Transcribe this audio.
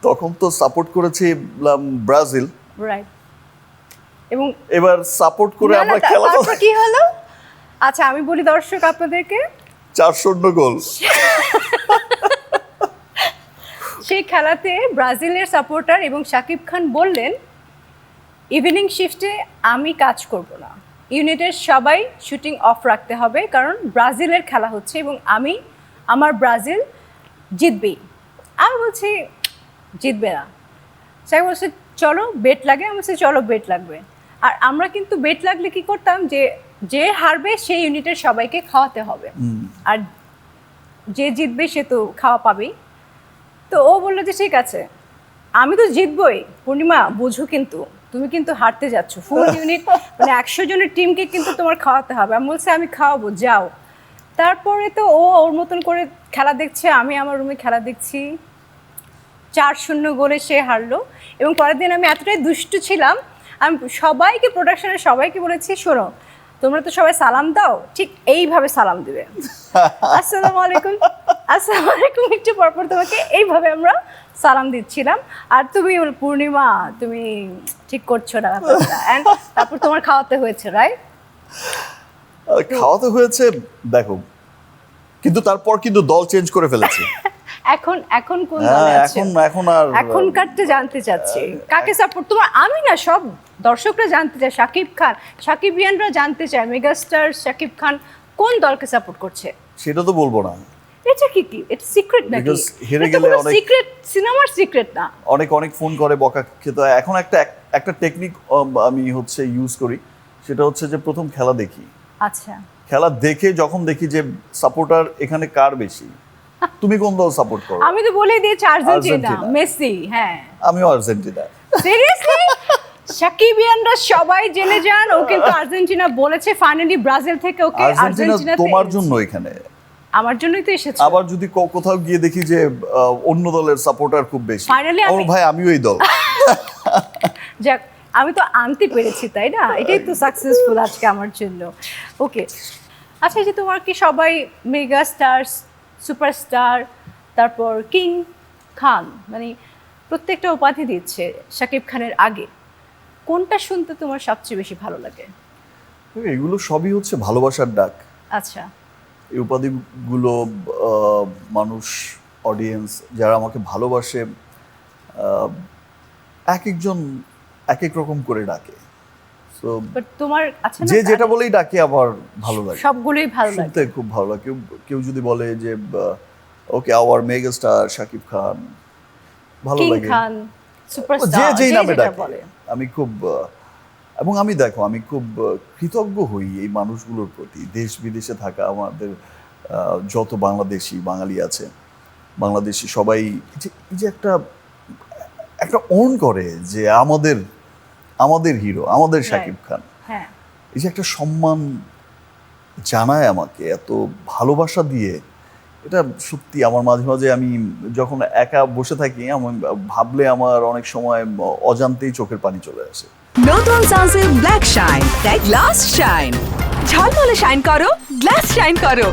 তখন তো সাপোর্ট করেছি ব্রাজিল, রাইট। এবং এবার সাপোর্ট করে আমরা খেলা তারপর কি হলো? আচ্ছা আমি বলি দর্শক আপনাদেরকে, 4-0 গোল। সেই খেলাতে ব্রাজিলের সাপোর্টার এবং শাকিব খান বললেন ইভিনিং শিফটে আমি কাজ করব না, ইউনিটের সবাই শুটিং অফ রাখতে হবে, কারণ ব্রাজিলের খেলা হচ্ছে এবং আমার ব্রাজিল জিতবেই। আমি বলছি জিতবে না। সে বলছে চলো বেট লাগে, আমি বলছি চলো বেট লাগবে। আর আমরা কিন্তু বেট লাগলে কি করতাম, যে হারবে সেই ইউনিটের সবাইকে খাওয়াতে হবে, আর যে জিতবে সে তো খাওয়া পাবেই। তো ও বললো যে ঠিক আছে আমি তো জিতবই, পূর্ণিমা বুঝো কিন্তু তুমি কিন্তু হারতে যাচ্ছ, ফুল ইউনিট মানে 100 জনের টিমকে কিন্তু তোমার খাওয়াতে হবে। আমি বলছি আমি খাওয়াবো, যাও। তারপরে তো ও ওর মতন করে খেলা দেখছে, আমি আমার রুমে খেলা দেখছি। 4-0 গোলে সে হারলো। এবং পরের দিন আমি এতটাই দুষ্টু ছিলাম, আমি সবাইকে, প্রোডাকশনের সবাইকে বলেছি শোনো তোমরা তো সবাই সালাম দাও, ঠিক এইভাবে সালাম দিবে, আসসালামু আলাইকুম, আসসালামু আলাইকুম, একটু পরপর তোমাকে এইভাবে আমরা সালাম দিচ্ছিলাম। আর তুমি পূর্ণিমা তুমি ঠিক করছো না ব্যাপারটা, অ্যান্ড তারপর তোমার খাওয়াতে হয়েছে, রাইট? খাওয়াতে হয়েছে দেখো, কিন্তু তারপর কিন্তু দল চেঞ্জ করে ফেলেছে। এখন কোন দলে আছে? এখন আর এখনকারটা জানতে চাচ্ছি, কাকে সাপোর্ট তোমার? আমি না, সব দর্শকরা জানতে চায়, সাকিবিয়ানরা জানতে চায় মেগাস্টার শাকিব খান কোন দলকে সাপোর্ট করছে। সেটা তো বলবো না, এটা কি এটা সিক্রেট নাকি? Because হেরে গেলে অনেক সিক্রেট, সিনেমার সিক্রেট না। অনেক ফোন করে বকা খেতে হয়। এখন একটা টেকনিক আমি ইউজ করি, সেটা হচ্ছে যে প্রথম খেলা দেখি। আচ্ছা, খেলা দেখে যখন দেখি যে সাপোর্টার এখানে কার বেশি, তুমি কোন দল সাপোর্ট করো? আমি তো বলেই দিয়েছি আর্জেন্টিনা, আর্জেন্টিনা। মেসি। হ্যাঁ আমিও আর্জেন্টিনা। সিরিয়াসলি সাকিবিয়ানরা সবাই জেনে যান ও কিন্তু আর্জেন্টিনা বলেছে, ফাইনালি ব্রাজিল থেকে ওকে আর্জেন্টিনা তোমার জন্য এখানে, আমার জন্যই তো এসেছে। আবার যদি কোথাও গিয়ে দেখি যে অন্য দলের সাপোর্টার খুব বেশি, Finally আমার ভাই আমিও এই দল। যাক আমি তো আনতে পেরেছি, তাই না? এটাই তো সাকসেসফুল আজকে আমার জন্য। ওকে, আচ্ছা এই যে তোমার কি সবাই মেগা স্টার, সুপারস্টার, তারপর কিং খান, মানে প্রত্যেকটা উপাধি দিচ্ছে শাকিব খানের আগে, কোনটা শুনতে তোমার সবচেয়ে বেশি ভালো লাগে? এগুলো সবই হচ্ছে ভালোবাসার ডাক। আচ্ছা, এই উপাধিগুলো মানুষ, অডিয়েন্স যারা আমাকে ভালোবাসে, এক একজন এক এক রকম করে ডাকে। সো বাট তোমার আচ্ছা যে যেটা বলেই ডাকে আমার ভালো লাগে, সবগুলোই ভালো লাগে, শুনতে খুব ভালো লাগে। কেউ যদি বলে যে okay our mega star Shakib Khan, ভালো কিং লাগে। খান, সুপারস্টার, যেই নামে যেটা ডাকে বলে। আমি খুব এবং আমি দেখো আমি খুব কৃতজ্ঞ হই এই মানুষগুলোর প্রতি। দেশ বিদেশে থাকা আমাদের যত বাঙালি আছে, বাংলাদেশি সবাই এই যে একটা অন করে যে আমাদের হিরো, আমাদের শাকিব খান, হ্যাঁ, এই যে একটা সম্মান জানায় আমাকে এত ভালোবাসা দিয়ে, এটা সত্যি আমার মাঝে মাঝে আমি যখন একা বসে থাকি আমি ভাবলে আমার অনেক সময় অজান্তেই চোখের পানি চলে আসে। নতুন সানসিল্ক ব্ল্যাক শাইন, তাই গ্লাস শাইন, ঝলমলে শাইন করো, গ্লাস শাইন করো।